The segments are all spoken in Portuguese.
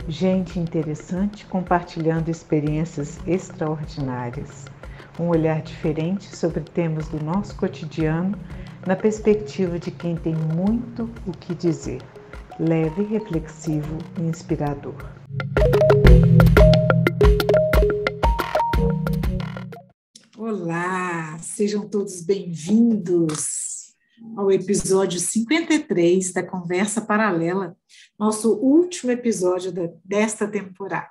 Gente interessante compartilhando experiências extraordinárias. Um olhar diferente sobre temas do nosso cotidiano, na perspectiva de quem tem muito o que dizer. Leve, reflexivo e inspirador. Olá, sejam todos bem-vindos ao episódio 53 da Conversa Paralela, nosso último episódio desta temporada.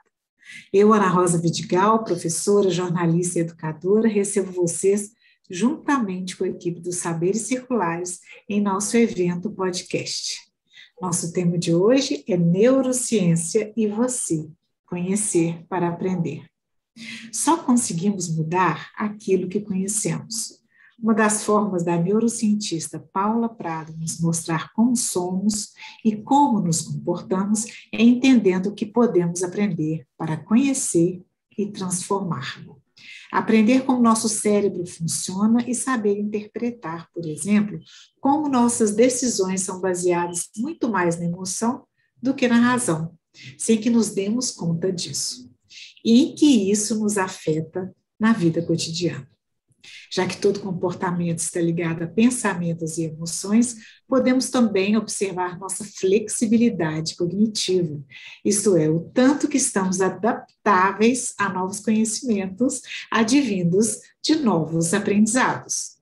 Eu, Ana Rosa Vidigal, professora, jornalista e educadora, recebo vocês juntamente com a equipe dos Saberes Circulares em nosso evento podcast. Nosso tema de hoje é Neurociência e você, conhecer para aprender. Só conseguimos mudar aquilo que conhecemos. Uma das formas da neurocientista Paula Prado nos mostrar como somos e como nos comportamos é entendendo o que podemos aprender para conhecer e transformar. Aprender como nosso cérebro funciona e saber interpretar, por exemplo, como nossas decisões são baseadas muito mais na emoção do que na razão, sem que nos demos conta disso. E em que isso nos afeta na vida cotidiana. Já que todo comportamento está ligado a pensamentos e emoções, podemos também observar nossa flexibilidade cognitiva, isto é, o tanto que estamos adaptáveis a novos conhecimentos advindos de novos aprendizados.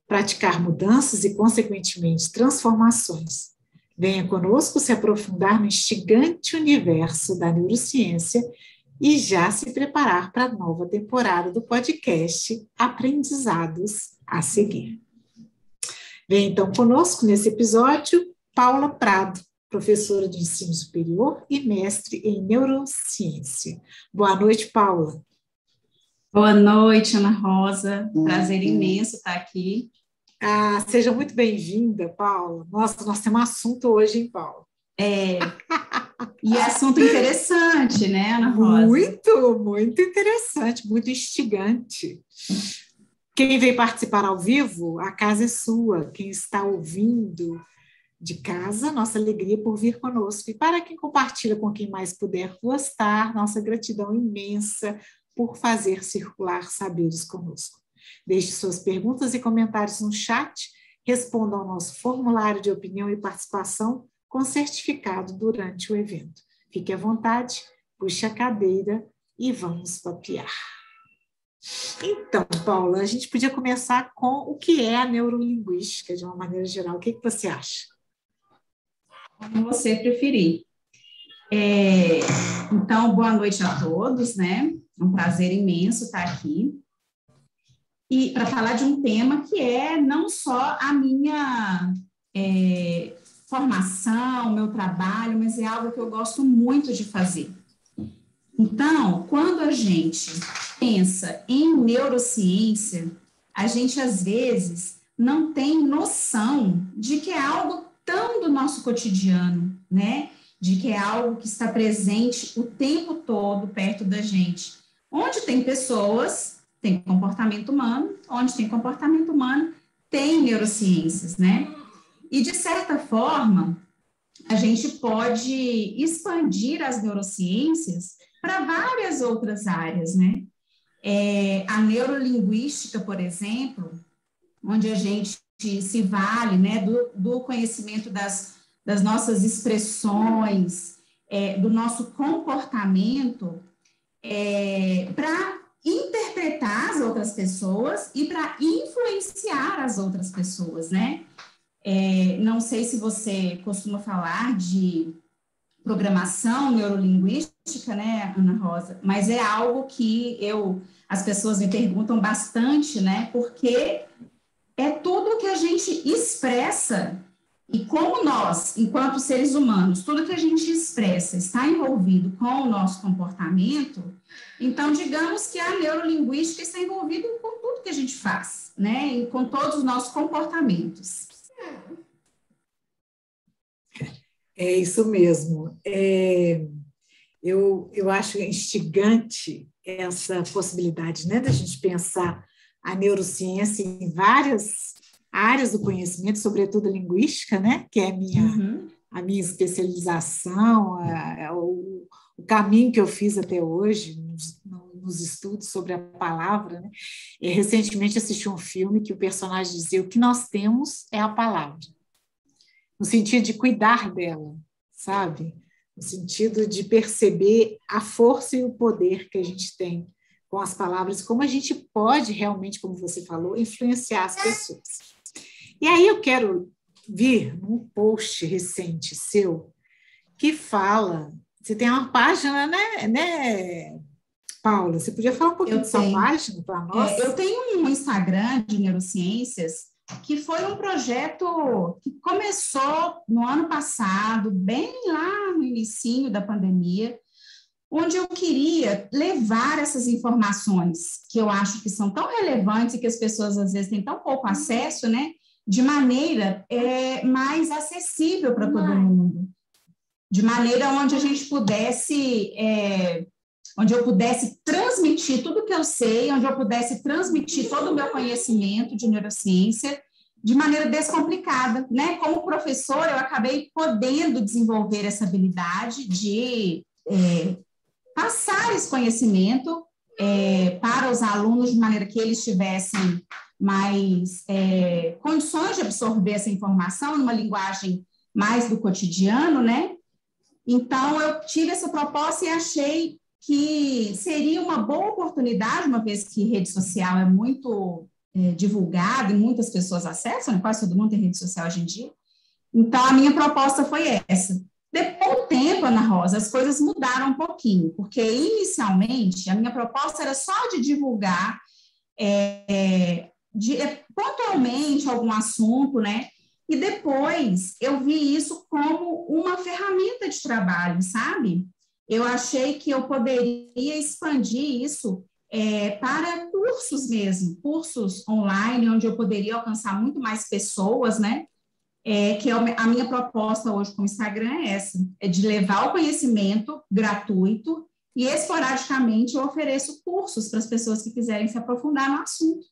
Praticar mudanças e, consequentemente, transformações. Venha conosco se aprofundar no instigante universo da neurociência e já se preparar para a nova temporada do podcast Aprendizados a Seguir. Vem então conosco nesse episódio Paula Prado, professora de ensino superior e mestre em neurociência. Boa noite, Paula. Boa noite, Ana Rosa. Prazer imenso estar aqui. Seja muito bem-vinda, Paula. Nossa, nós temos um assunto hoje, hein, Paula? E assunto interessante, né, Ana Rosa? Muito interessante, muito instigante. Quem veio participar ao vivo, a casa é sua. Quem está ouvindo de casa, nossa alegria por vir conosco. E para quem compartilha com quem mais puder gostar, nossa gratidão imensa por fazer circular saberes conosco. Deixe suas perguntas e comentários no chat, responda ao nosso formulário de opinião e participação com certificado durante o evento. Fique à vontade, puxe a cadeira e vamos papear. Então, Paula, a gente podia começar com o que é a neurolinguística, de uma maneira geral. O que você acha? Como você preferir. Então, boa noite a todos, né? É um prazer imenso estar aqui. E para falar de um tema que é não só a minha formação, meu trabalho, mas é algo que eu gosto muito de fazer. Então, quando a gente pensa em neurociência, a gente às vezes não tem noção de que é algo tão do nosso cotidiano, né? De que é algo que está presente o tempo todo perto da gente. Onde tem pessoas, tem comportamento humano, onde tem comportamento humano, tem neurociências, né? E, de certa forma, a gente pode expandir as neurociências para várias outras áreas, né? A neurolinguística, por exemplo, onde a gente se vale, né, do conhecimento das nossas expressões, do nosso comportamento, para interpretar as outras pessoas e para influenciar as outras pessoas, né? Não sei se você costuma falar de programação neurolinguística, né, Ana Rosa? Mas é algo que as pessoas me perguntam bastante, né? Porque é tudo que a gente expressa e como nós, enquanto seres humanos, tudo que a gente expressa está envolvido com o nosso comportamento, então digamos que a neurolinguística está envolvida com tudo que a gente faz, né? E com todos os nossos comportamentos. É isso mesmo. Eu acho instigante essa possibilidade, né, da gente pensar a neurociência em várias áreas do conhecimento, sobretudo a linguística, né, que é a minha especialização, o caminho que eu fiz até hoje nos estudos sobre a palavra, né? E recentemente assisti um filme que o personagem dizia: o que nós temos é a palavra, no sentido de cuidar dela, sabe? No sentido de perceber a força e o poder que a gente tem com as palavras, como a gente pode realmente, como você falou, influenciar as pessoas. E aí eu quero vir num post recente seu que fala, você tem uma página, né, Paula? Você podia falar um pouquinho da sua página para nós? Eu tenho um Instagram de neurociências que foi um projeto que começou no ano passado, bem lá no inicinho da pandemia, onde eu queria levar essas informações que eu acho que são tão relevantes e que as pessoas às vezes têm tão pouco acesso, né, de maneira mais acessível para todo mundo, de maneira onde a gente pudesse, onde eu pudesse transmitir tudo que eu sei, onde eu pudesse transmitir todo o meu conhecimento de neurociência de maneira descomplicada, né? Como professora, eu acabei podendo desenvolver essa habilidade de passar esse conhecimento para os alunos de maneira que eles tivessem mais condições de absorver essa informação numa linguagem mais do cotidiano, né? Então, eu tive essa proposta e achei que seria uma boa oportunidade, uma vez que rede social é muito divulgada e muitas pessoas acessam, né? Quase todo mundo tem rede social hoje em dia. Então, a minha proposta foi essa. Depois do tempo, Ana Rosa, as coisas mudaram um pouquinho, porque inicialmente a minha proposta era só de divulgar pontualmente algum assunto, né? E depois eu vi isso como uma ferramenta de trabalho, sabe? Eu achei que eu poderia expandir isso para cursos mesmo, cursos online, onde eu poderia alcançar muito mais pessoas, né? Que a minha proposta hoje com o Instagram é essa, é de levar o conhecimento gratuito e esporadicamente eu ofereço cursos para as pessoas que quiserem se aprofundar no assunto.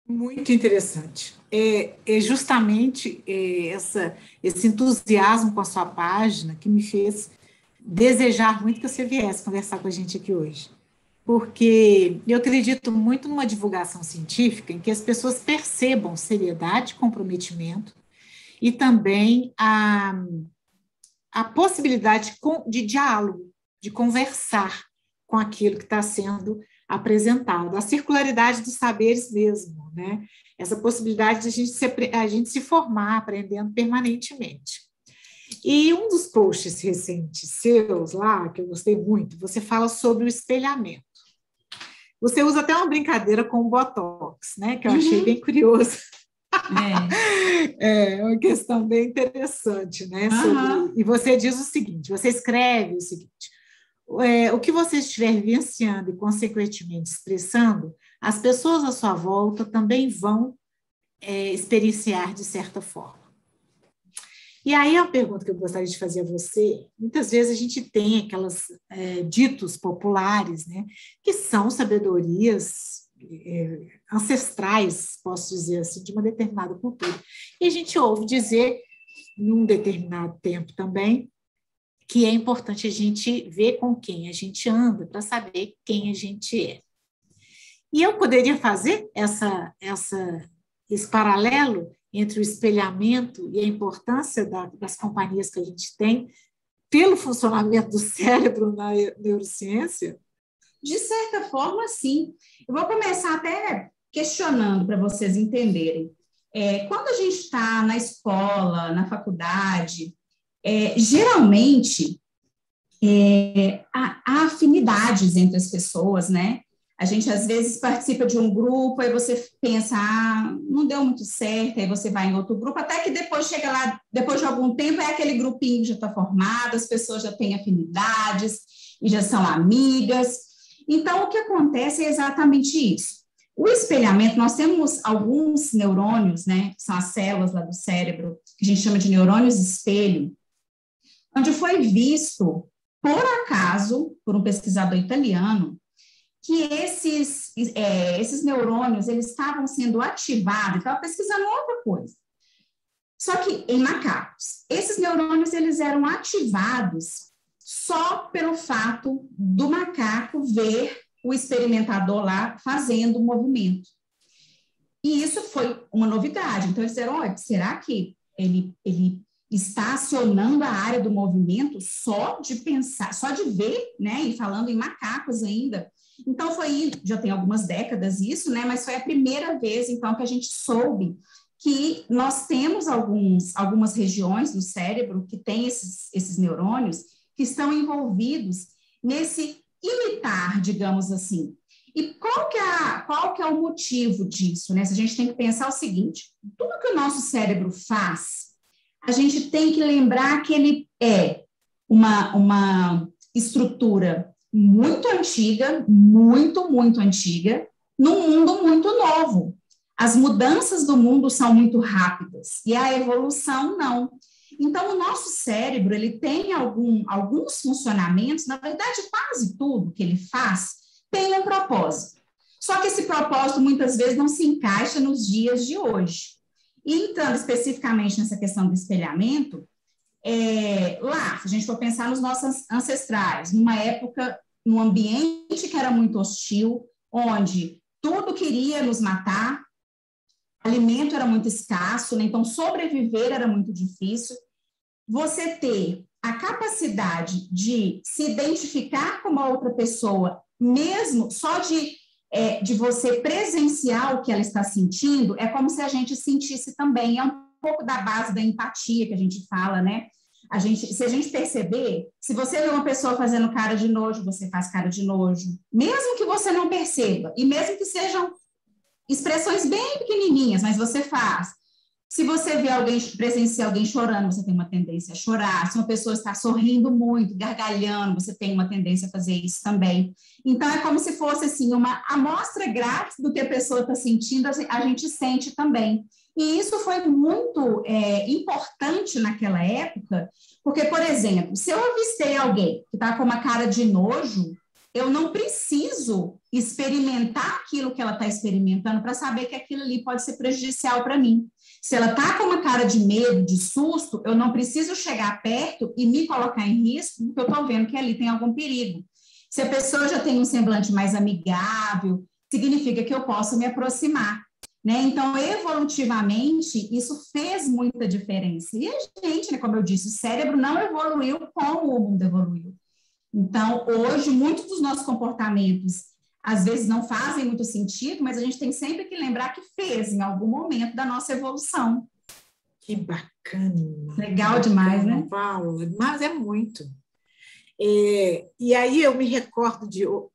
Muito interessante. É justamente esse entusiasmo com a sua página que me fez desejar muito que você viesse conversar com a gente aqui hoje. Porque eu acredito muito numa divulgação científica em que as pessoas percebam seriedade, comprometimento e também a possibilidade de diálogo, de conversar com aquilo que está sendo apresentado, a circularidade dos saberes mesmo, né? Essa possibilidade de a gente se formar, aprendendo permanentemente. E um dos posts recentes seus lá, que eu gostei muito, você fala sobre o espelhamento. Você usa até uma brincadeira com o Botox, né? Que eu achei bem curioso. É uma questão bem interessante, né? E você diz o seguinte, você escreve o seguinte: o que você estiver vivenciando e, consequentemente, expressando, as pessoas à sua volta também vão experienciar de certa forma. E aí a pergunta que eu gostaria de fazer a você, muitas vezes a gente tem aquelas ditos populares, né, que são sabedorias ancestrais, posso dizer assim, de uma determinada cultura. E a gente ouve dizer, num determinado tempo também, que é importante a gente ver com quem a gente anda para saber quem a gente é. E eu poderia fazer esse paralelo entre o espelhamento e a importância das companhias que a gente tem pelo funcionamento do cérebro na neurociência? De certa forma, sim. Eu vou começar até questionando para vocês entenderem. Quando a gente está na escola, na faculdade, geralmente há afinidades entre as pessoas, né? A gente, às vezes, participa de um grupo, aí você pensa, não deu muito certo, aí você vai em outro grupo, até que depois chega lá, depois de algum tempo, é aquele grupinho que já está formado, as pessoas já têm afinidades e já são amigas. Então, o que acontece é exatamente isso. O espelhamento, nós temos alguns neurônios, né, que são as células lá do cérebro, que a gente chama de neurônios espelho, onde foi visto, por acaso, por um pesquisador italiano, que esses neurônios eles estavam sendo ativados, estava pesquisando outra coisa, Só que em macacos, esses neurônios eles eram ativados só pelo fato do macaco ver o experimentador lá fazendo o movimento. E isso foi uma novidade. Então, eles disseram, olha, será que ele está acionando a área do movimento só de pensar, só de ver, né? E falando em macacos ainda. Então, já tem algumas décadas isso, né? Mas foi a primeira vez, então, que a gente soube que nós temos algumas regiões do cérebro que têm esses neurônios que estão envolvidos nesse imitar, digamos assim. E qual que é o motivo disso, né? Se a gente tem que pensar o seguinte, tudo que o nosso cérebro faz, a gente tem que lembrar que ele é uma estrutura muito antiga, muito antiga, num mundo muito novo. As mudanças do mundo são muito rápidas e a evolução não. Então, o nosso cérebro, ele tem alguns funcionamentos, na verdade, quase tudo que ele faz tem um propósito. Só que esse propósito, muitas vezes, não se encaixa nos dias de hoje. E, entrando especificamente nessa questão do espelhamento, lá, se a gente for pensar nos nossos ancestrais, numa época, num ambiente que era muito hostil, onde tudo queria nos matar, alimento era muito escasso, né? Então sobreviver era muito difícil. Você ter a capacidade de se identificar com uma outra pessoa, mesmo só de você presenciar o que ela está sentindo, é como se a gente sentisse também. É um pouco da base da empatia que a gente fala, né? Se a gente perceber, se você vê uma pessoa fazendo cara de nojo, você faz cara de nojo, mesmo que você não perceba, e mesmo que sejam expressões bem pequenininhas, mas você faz. Se você vê presenciar alguém chorando, você tem uma tendência a chorar. Se uma pessoa está sorrindo muito, gargalhando, você tem uma tendência a fazer isso também. Então, é como se fosse assim, uma amostra grátis do que a pessoa está sentindo, a gente sente também. E isso foi muito importante naquela época, porque, por exemplo, se eu avistei alguém que está com uma cara de nojo, eu não preciso experimentar aquilo que ela está experimentando para saber que aquilo ali pode ser prejudicial para mim. Se ela está com uma cara de medo, de susto, eu não preciso chegar perto e me colocar em risco, porque eu estou vendo que ali tem algum perigo. Se a pessoa já tem um semblante mais amigável, significa que eu posso me aproximar, né? Então, evolutivamente, isso fez muita diferença. E a gente, né, como eu disse, o cérebro não evoluiu como o mundo evoluiu. Então, hoje, muitos dos nossos comportamentos, às vezes, não fazem muito sentido, mas a gente tem sempre que lembrar que fez em algum momento da nossa evolução. Que bacana. Legal demais, né? Paula, mas é muito. E aí eu me recordo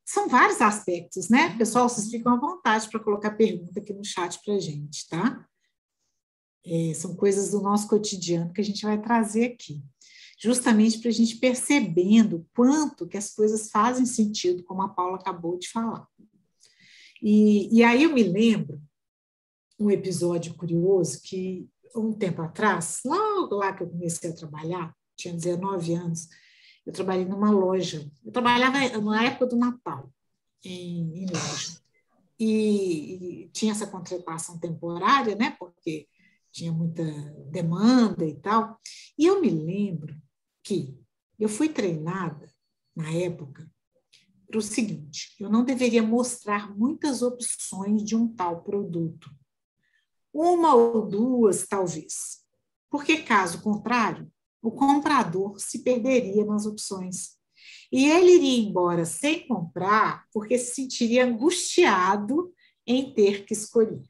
são vários aspectos, né? Pessoal, vocês ficam à vontade para colocar pergunta aqui no chat para a gente, tá? São coisas do nosso cotidiano que a gente vai trazer aqui. Justamente para a gente percebendo quanto que as coisas fazem sentido, como a Paula acabou de falar. E aí eu me lembro um episódio curioso que, um tempo atrás, logo lá que eu comecei a trabalhar, tinha 19 anos, eu trabalhei numa loja. Eu trabalhava na época do Natal, em loja. E tinha essa contratação temporária, né, porque tinha muita demanda e tal. E eu me lembro que eu fui treinada, na época, para o seguinte: eu não deveria mostrar muitas opções de um tal produto. Uma ou duas, talvez. Porque, caso contrário, o comprador se perderia nas opções. E ele iria embora sem comprar porque se sentiria angustiado em ter que escolher.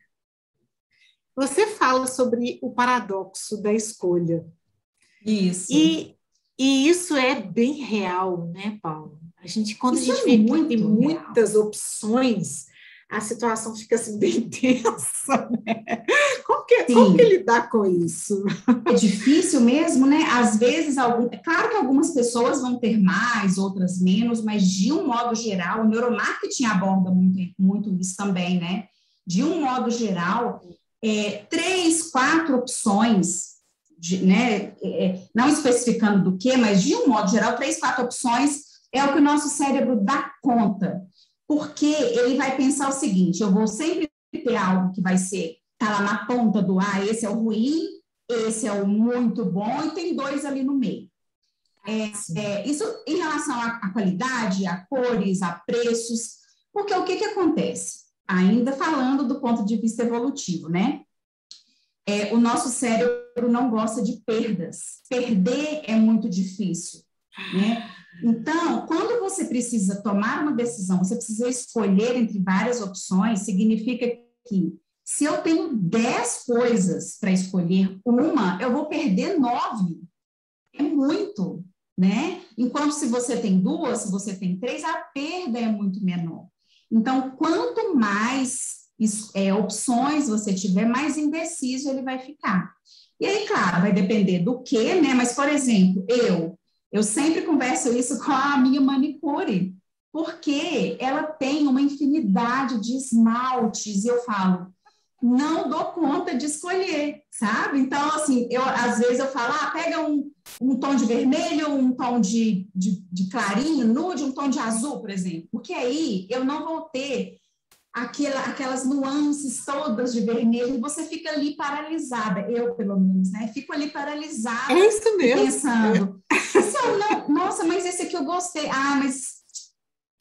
Você fala sobre o paradoxo da escolha. Isso. E isso é bem real, né, Paulo? Quando a gente vê que tem muitas opções, a situação fica assim bem tensa, né? Como que lidar com isso? É difícil mesmo, né? Às vezes, claro que algumas pessoas vão ter mais, outras menos, mas de um modo geral, o neuromarketing aborda muito isso também, né? De um modo geral, 3, 4 opções, né? Não especificando do que, mas de um modo geral, 3, 4 opções é o que o nosso cérebro dá conta, porque ele vai pensar o seguinte: eu vou sempre ter algo que vai ser, tá lá na ponta do esse é o ruim, esse é o muito bom e tem 2 ali no meio. Isso em relação à qualidade, a cores, a preços, porque o que acontece? Ainda falando do ponto de vista evolutivo, né? O nosso cérebro não gosta de perdas. Perder é muito difícil, né? Então, quando você precisa tomar uma decisão, você precisa escolher entre várias opções, significa que se eu tenho 10 coisas para escolher uma, eu vou perder 9. É muito, né? Enquanto se você tem 2, se você tem 3, a perda é muito menor. Então, quanto mais opções você tiver, mais indeciso ele vai ficar. E aí, claro, vai depender do quê, né? Mas, por exemplo, eu sempre converso isso com a minha manicure, porque ela tem uma infinidade de esmaltes, e eu falo, não dou conta de escolher, sabe? Então, assim, às vezes eu falo, pega um tom de vermelho, um tom de clarinho, nude, um tom de azul, por exemplo, porque aí eu não vou ter aquelas nuances todas de vermelho, e você fica ali paralisada, eu pelo menos, né? Fico ali paralisada, isso mesmo. Pensando, se eu não, nossa, mas esse aqui eu gostei, mas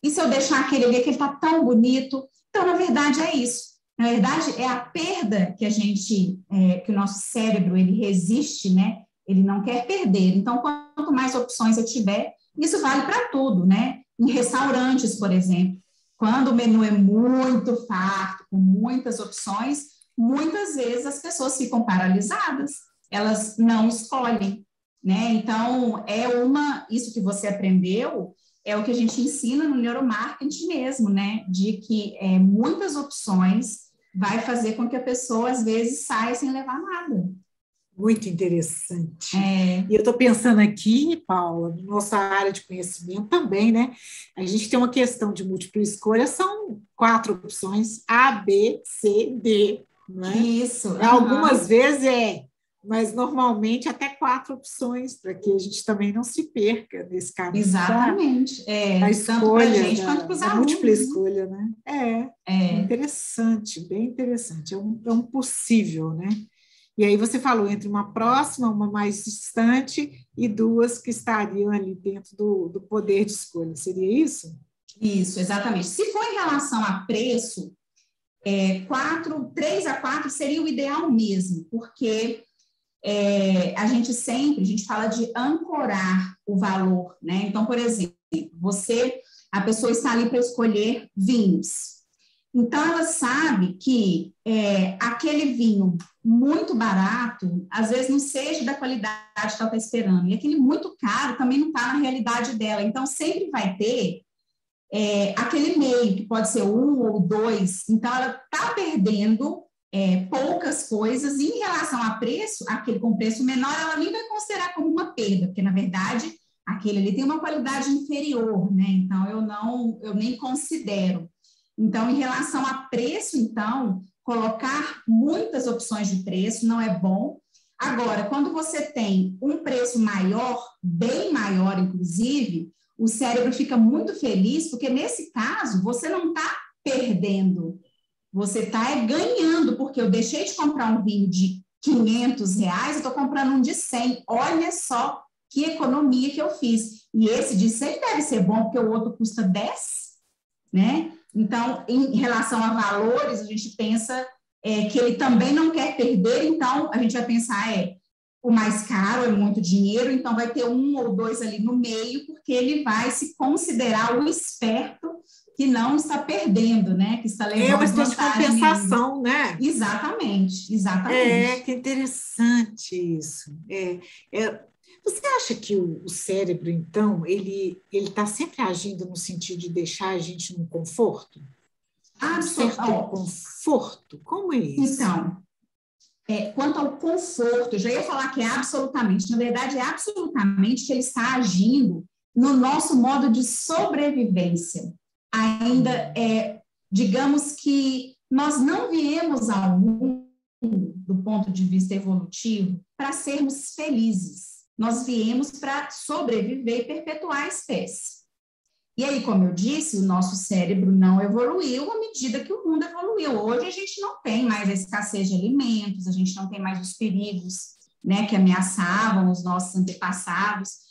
e se eu deixar aquele ali, que ele tá tão bonito? Então, na verdade, é isso. Na verdade, é a perda que que o nosso cérebro, ele resiste, né? Ele não quer perder. Então, quanto mais opções eu tiver, isso vale para tudo, né? Em restaurantes, por exemplo, quando o menu é muito farto, com muitas opções, muitas vezes as pessoas ficam paralisadas, elas não escolhem, né? Então, isso que você aprendeu é o que a gente ensina no neuromarketing mesmo, né? De que muitas opções vai fazer com que a pessoa, às vezes, saia sem levar nada. Muito interessante. E eu estou pensando aqui, Paula, na nossa área de conhecimento também, né? A gente tem uma questão de múltipla escolha, são 4 opções, A, B, C, D, né? Isso. Algumas vezes mas normalmente até 4 opções, para que a gente também não se perca nesse caminho. Exatamente. A escolha, gente, quanto para os alunos, múltipla escolha, né? Interessante, bem interessante. É um possível, né? E aí você falou entre uma próxima, uma mais distante e 2 que estariam ali dentro do poder de escolha. Seria isso? Isso, exatamente. Se for em relação a preço, 3 a 4 seria o ideal mesmo, porque a gente fala de ancorar o valor, né? Então, por exemplo, a pessoa está ali para escolher vinhos. Então, ela sabe que aquele vinho muito barato, às vezes não seja da qualidade que ela está esperando, e aquele muito caro também não está na realidade dela. Então, sempre vai ter aquele meio, que pode ser 1 ou 2. Então, ela está perdendo poucas coisas, e em relação a preço, aquele com preço menor, ela nem vai considerar como uma perda, porque, na verdade, aquele ali tem uma qualidade inferior, né? Então, eu nem considero. Então, em relação a preço, então, colocar muitas opções de preço não é bom. Agora, quando você tem um preço maior, bem maior, inclusive, o cérebro fica muito feliz, porque nesse caso, você não está perdendo, você está ganhando, porque eu deixei de comprar um vinho de R$500, eu estou comprando um de 100. Olha só que economia que eu fiz. E esse de 100 deve ser bom, porque o outro custa 10, né? Então, em relação a valores, a gente pensa que ele também não quer perder, então a gente vai pensar, o mais caro é muito dinheiro, então vai ter 1 ou 2 ali no meio, porque ele vai se considerar o esperto que não está perdendo, né? Que está levando uma espécie de compensação, né? Exatamente. Que interessante isso. Você acha que o cérebro, então, ele está sempre agindo no sentido de deixar a gente no conforto? Um certo conforto? Como é isso? Então, quanto ao conforto, eu já ia falar que é absolutamente, na verdade, é absolutamente que ele está agindo no nosso modo de sobrevivência. Ainda, digamos que nós não viemos ao mundo, do ponto de vista evolutivo, para sermos felizes. Nós viemos para sobreviver e perpetuar a espécie. E aí, como eu disse, o nosso cérebro não evoluiu à medida que o mundo evoluiu. Hoje a gente não tem mais a escassez de alimentos, a gente não tem mais os perigos né, que ameaçavam os nossos antepassados.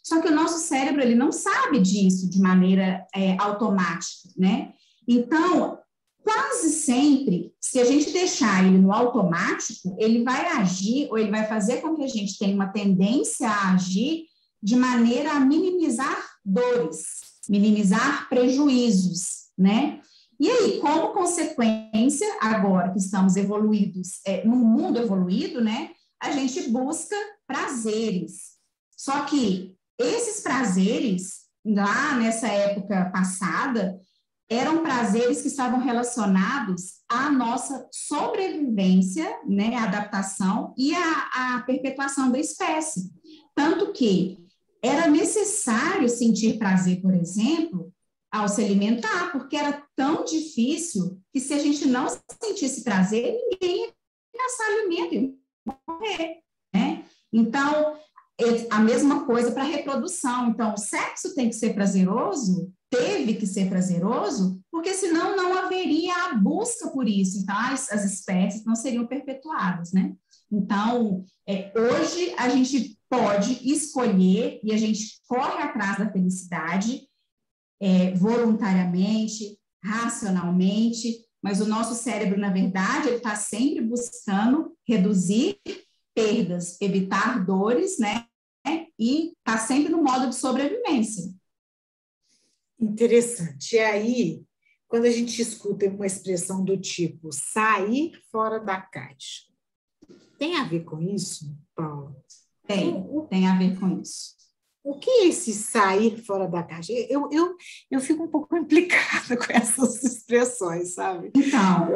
Só que o nosso cérebro, ele não sabe disso de maneira automática, né? Então, quase sempre, se a gente deixar ele no automático, ele vai agir, ou ele vai fazer com que a gente tenha uma tendência a agir de maneira a minimizar dores, minimizar prejuízos, né? E aí, como consequência, agora que estamos evoluídos, num mundo evoluído, né, a gente busca prazeres. Só que esses prazeres, lá nessa época passada, eram prazeres que estavam relacionados à nossa sobrevivência, né, à adaptação e à perpetuação da espécie. Tanto que era necessário sentir prazer, por exemplo, ao se alimentar, porque era tão difícil que se a gente não sentisse prazer, ninguém ia caçar alimento, ia morrer, né? Então, a mesma coisa para a reprodução. Então, o sexo tem que ser prazeroso, teve que ser prazeroso, porque senão não haveria a busca por isso. Então, as espécies não seriam perpetuadas, né? Então, hoje a gente pode escolher e a gente corre atrás da felicidade voluntariamente, racionalmente, mas o nosso cérebro, na verdade, ele está sempre buscando reduzir perdas, evitar dores, né? E está sempre no modo de sobrevivência. Interessante. E aí, quando a gente escuta uma expressão do tipo sair fora da caixa, tem a ver com isso, Paula? Tem a ver com isso. O que é esse sair fora da caixa? Eu fico um pouco implicada com essas expressões, sabe? Então,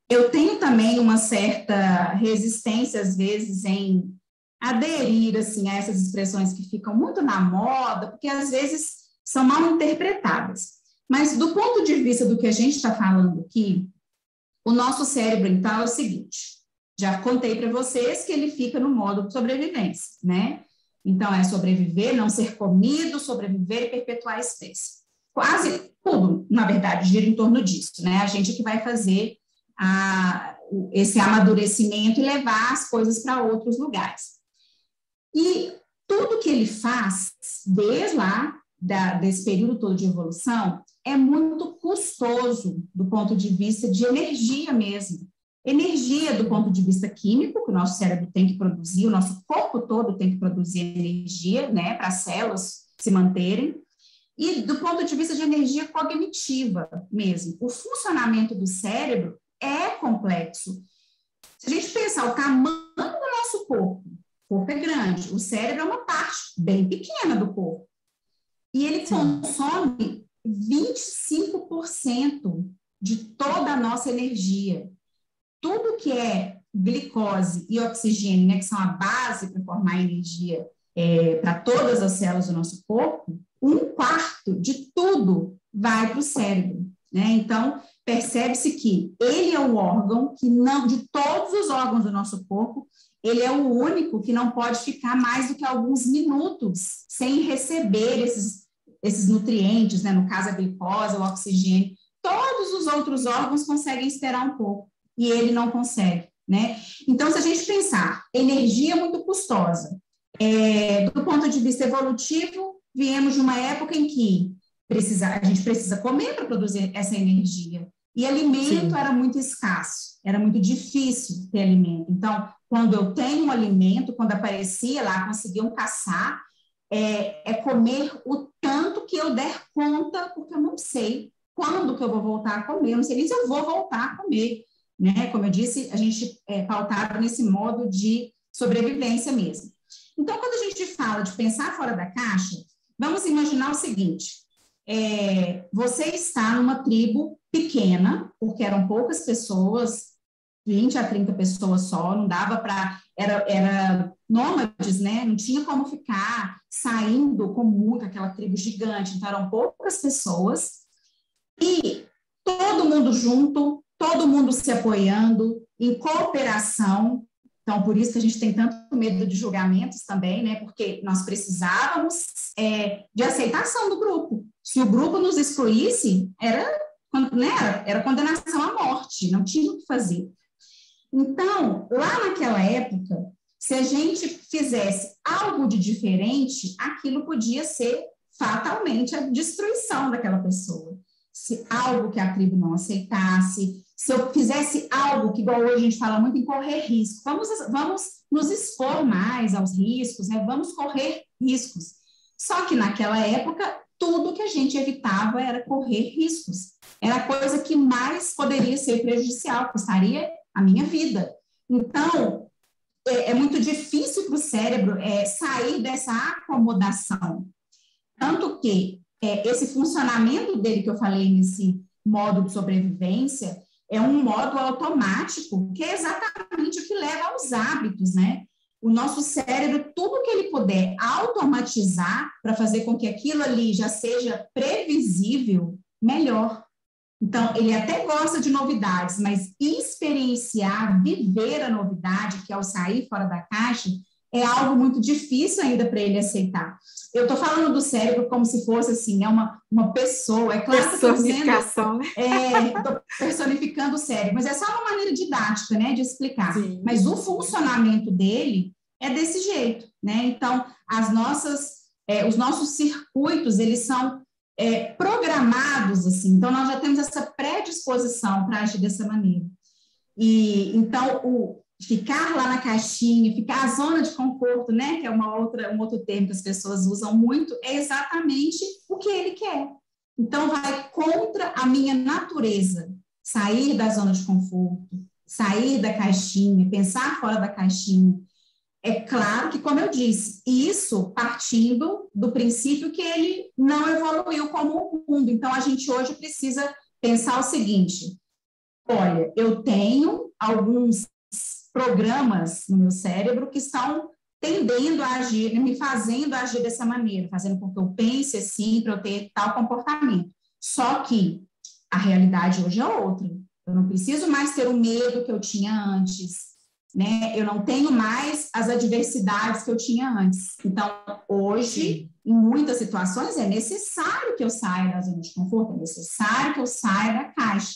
eu tenho também uma certa resistência, às vezes, em aderir assim, a essas expressões que ficam muito na moda, porque às vezes são mal interpretadas. Mas do ponto de vista do que a gente está falando aqui, o nosso cérebro, então, é o seguinte, já contei para vocês que ele fica no modo de sobrevivência, né? Então, é sobreviver, não ser comido, sobreviver e perpetuar a espécie. Quase tudo, na verdade, gira em torno disso, né? A gente que vai fazer esse amadurecimento e levar as coisas para outros lugares. E tudo que ele faz, desde lá, desse período todo de evolução, é muito custoso do ponto de vista de energia mesmo. Energia do ponto de vista químico, que o nosso cérebro tem que produzir, o nosso corpo todo tem que produzir energia, né, para as células se manterem, e do ponto de vista de energia cognitiva mesmo. O funcionamento do cérebro é complexo. Se a gente pensar o tamanho do nosso corpo, o corpo é grande, o cérebro é uma parte bem pequena do corpo, e ele consome 25% de toda a nossa energia. Tudo que é glicose e oxigênio, né, que são a base para formar energia para todas as células do nosso corpo, 1/4 de tudo vai para o cérebro, né? Então, percebe-se que ele é o órgão que não, de todos os órgãos do nosso corpo, ele é o único que não pode ficar mais do que alguns minutos sem receber esses nutrientes, né? No caso, a glicose, o oxigênio. Todos os outros órgãos conseguem esperar um pouco. E ele não consegue, né? Então, se a gente pensar, energia muito custosa, do ponto de vista evolutivo, viemos de uma época em que a gente precisa comer para produzir essa energia, e alimento era muito escasso, era muito difícil ter alimento. Então, quando eu tenho um alimento, quando aparecia lá, conseguiam caçar, comer o tanto que eu der conta, porque eu não sei quando que eu vou voltar a comer, eu não sei nem se eu vou voltar a comer. Né? Como eu disse, a gente é pautado nesse modo de sobrevivência mesmo. Então, quando a gente fala de pensar fora da caixa, vamos imaginar o seguinte, você está numa tribo pequena, porque eram poucas pessoas, 20 a 30 pessoas só, não dava para... Era nômades, né? Não tinha como ficar saindo com muito aquela tribo gigante, então eram poucas pessoas, e todo mundo junto, todo mundo se apoiando, em cooperação. Então, por isso que a gente tem tanto medo de julgamentos também, né? Porque nós precisávamos de aceitação do grupo. Se o grupo nos excluísse, era condenação à morte, não tinha o que fazer. Então, lá naquela época, se a gente fizesse algo de diferente, aquilo podia ser fatalmente a destruição daquela pessoa. Se algo que a tribo não aceitasse, se eu fizesse algo que, igual hoje a gente fala muito em correr risco, vamos nos expor mais aos riscos, né? Vamos correr riscos. Só que naquela época, tudo que a gente evitava era correr riscos. Era a coisa que mais poderia ser prejudicial, custaria a minha vida. Então, é muito difícil para o cérebro sair dessa acomodação. Tanto que esse funcionamento dele que eu falei nesse modo de sobrevivência é um modo automático, que é exatamente o que leva aos hábitos, né? O nosso cérebro, tudo que ele puder automatizar para fazer com que aquilo ali já seja previsível, melhor. Então, ele até gosta de novidades, mas experienciar, viver a novidade, que é o sair fora da caixa, é algo muito difícil ainda para ele aceitar. Eu estou falando do cérebro como se fosse assim, uma pessoa. É claro que estou personificando o cérebro, mas é só uma maneira didática, né, de explicar. Sim. Mas o funcionamento dele é desse jeito, né? Então, os nossos circuitos, eles são programados assim. Então, nós já temos essa predisposição para agir dessa maneira. E então, ficar lá na caixinha, ficar a zona de conforto, né, que é um outro termo que as pessoas usam muito, é exatamente o que ele quer. Então, vai contra a minha natureza, sair da zona de conforto, sair da caixinha, pensar fora da caixinha. É claro que, como eu disse, isso partindo do princípio que ele não evoluiu como o mundo. Então, a gente hoje precisa pensar o seguinte: olha, eu tenho alguns programas no meu cérebro que estão tendendo a agir, me fazendo agir dessa maneira, fazendo com que eu pense assim, para eu ter tal comportamento. Só que a realidade hoje é outra. Eu não preciso mais ter o medo que eu tinha antes, né? Eu não tenho mais as adversidades que eu tinha antes. Então, hoje, em muitas situações, é necessário que eu saia da zona de conforto, é necessário que eu saia da caixa,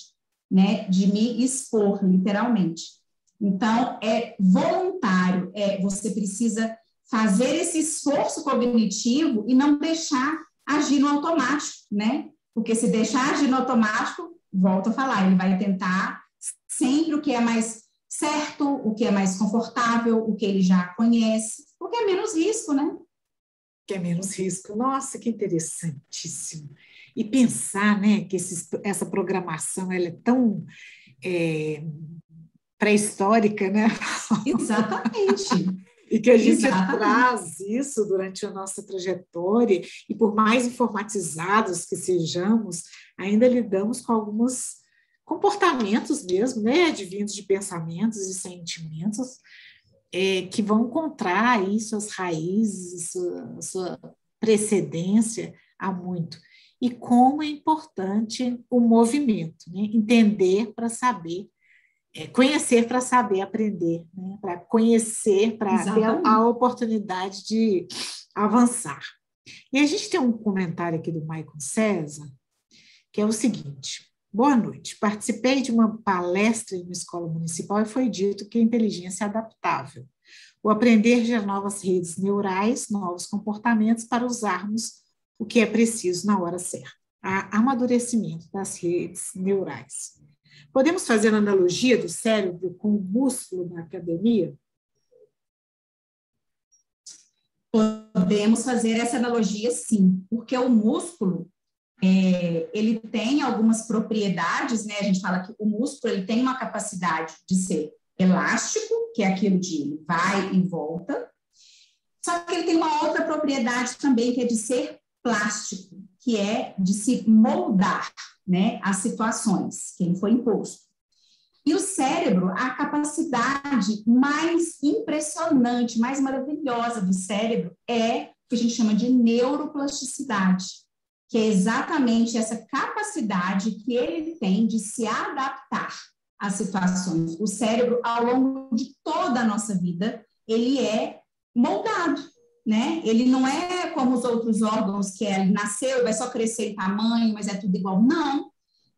né? De me expor, literalmente. Então, é voluntário, você precisa fazer esse esforço cognitivo e não deixar agir no automático, né? Porque se deixar agir no automático, volto a falar, ele vai tentar sempre o que é mais certo, o que é mais confortável, o que ele já conhece, porque é menos risco, né? Que é menos risco. Nossa, que interessantíssimo. E pensar, né, que essa programação ela é tão pré-histórica, né? Exatamente. E que a gente traz isso durante a nossa trajetória, e por mais informatizados que sejamos, ainda lidamos com alguns comportamentos mesmo, né, advindos de pensamentos e sentimentos, que vão encontrar aí suas raízes, sua precedência há muito. E como é importante o movimento, né? Entender para saber, conhecer para saber aprender, né? Para conhecer, para ter a oportunidade de avançar. E a gente tem um comentário aqui do Maicon César, que é o seguinte: boa noite, participei de uma palestra em uma escola municipal e foi dito que a inteligência é adaptável. O aprender gera novas redes neurais, novos comportamentos para usarmos o que é preciso na hora certa. Há amadurecimento das redes neurais. Podemos fazer analogia do cérebro com o músculo na academia? Podemos fazer essa analogia, sim, porque o músculo, ele tem algumas propriedades, né? A gente fala que o músculo ele tem uma capacidade de ser elástico, que é aquilo de ele vai e volta, só que ele tem uma outra propriedade também, que é de ser plástico, que é de se moldar, né, as situações que ele foi imposto. E o cérebro, a capacidade mais impressionante, mais maravilhosa do cérebro é o que a gente chama de neuroplasticidade, que é exatamente essa capacidade que ele tem de se adaptar às situações. O cérebro, ao longo de toda a nossa vida, ele é moldado, né? Ele não é como os outros órgãos, que ele nasceu, vai só crescer em tamanho, mas é tudo igual. Não.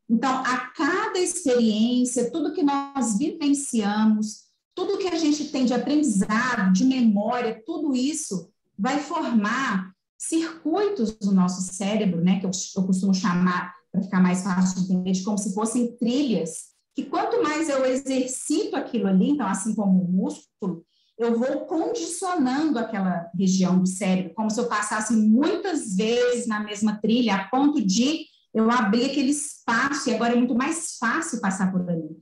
Então, a cada experiência, tudo que nós vivenciamos, tudo que a gente tem de aprendizado, de memória, tudo isso vai formar circuitos do nosso cérebro, né, que eu costumo chamar, para ficar mais fácil de entender, de como se fossem trilhas, que quanto mais eu exercito aquilo ali, então, assim como o músculo, eu vou condicionando aquela região do cérebro, como se eu passasse muitas vezes na mesma trilha, a ponto de eu abrir aquele espaço, e agora é muito mais fácil passar por ali.